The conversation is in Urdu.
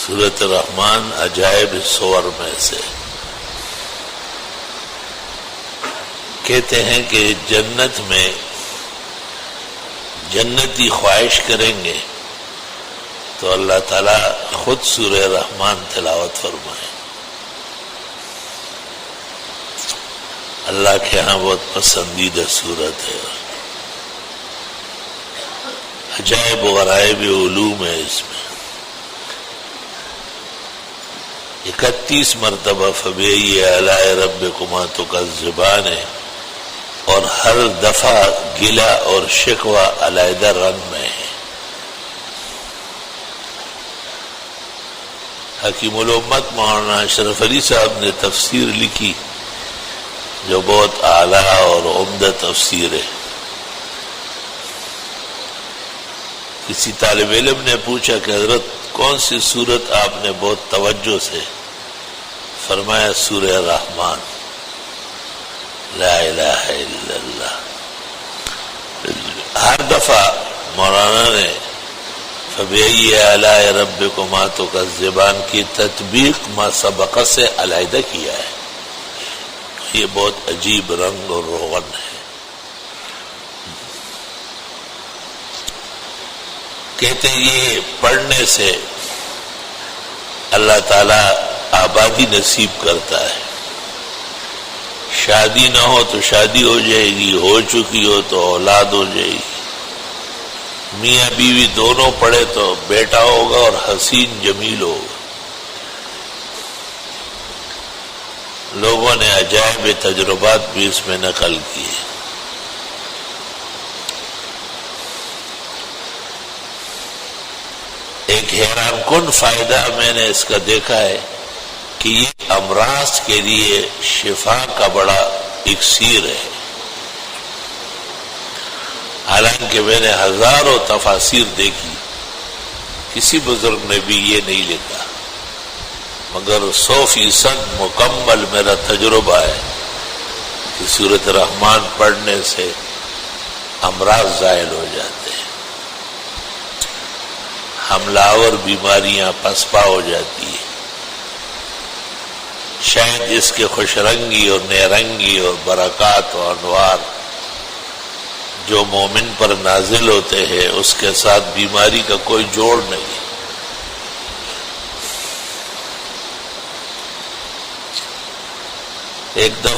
سورۃ الرحمن عجائب سور میں سے کہتے ہیں کہ جنت میں جنتی خواہش کریں گے تو اللہ تعالیٰ خود سورہ رحمان تلاوت فرمائے. اللہ کے ہاں بہت پسندیدہ سورت ہے. عجائب و غرائب علوم ہے اس میں. 31 مرتبہ فبأي آلاء ربكما تكذبان ہے اور ہر دفعہ گلہ اور شکوہ علیحدہ رنگ میں ہے. حکیم الامت مولانا اشرف علی صاحب نے تفسیر لکھی جو بہت اعلیٰ اور عمدہ تفسیر ہے. کسی طالب علم نے پوچھا کہ حضرت کون سی صورت آپ نے بہت توجہ سے؟ فرمایا سورہ رحمان. لا الہ الا اللہ. ہر دفعہ مولانا نے فبأي آلاء ربكما تكذبان کی تطبیق ما سبق سے علیحدہ کیا ہے. یہ بہت عجیب رنگ اور روغن ہے. کہتے ہیں یہ پڑھنے سے اللہ تعالیٰ آبادی نصیب کرتا ہے. شادی نہ ہو تو شادی ہو جائے گی، ہو چکی ہو تو اولاد ہو جائے گی. میاں بیوی دونوں پڑھے تو بیٹا ہوگا اور حسین جمیل ہوگا. لوگوں نے عجائب تجربات بھی اس میں نقل کیے. ایک حیران کن فائدہ میں نے اس کا دیکھا ہے کہ یہ امراض کے لیے شفا کا بڑا اکسیر ہے. حالانکہ میں نے ہزاروں تفاسیر دیکھی، کسی بزرگ نے بھی یہ نہیں لکھا، مگر 100% مکمل میرا تجربہ ہے کہ سورۃ رحمان پڑھنے سے امراض زائل ہو جاتے ہیں، حملہ آور بیماریاں پسپا ہو جاتی ہیں. شاید اس کے خوش رنگی اور نیرنگی اور برکات و انوار جو مومن پر نازل ہوتے ہیں اس کے ساتھ بیماری کا کوئی جوڑ نہیں. ایک دفعہ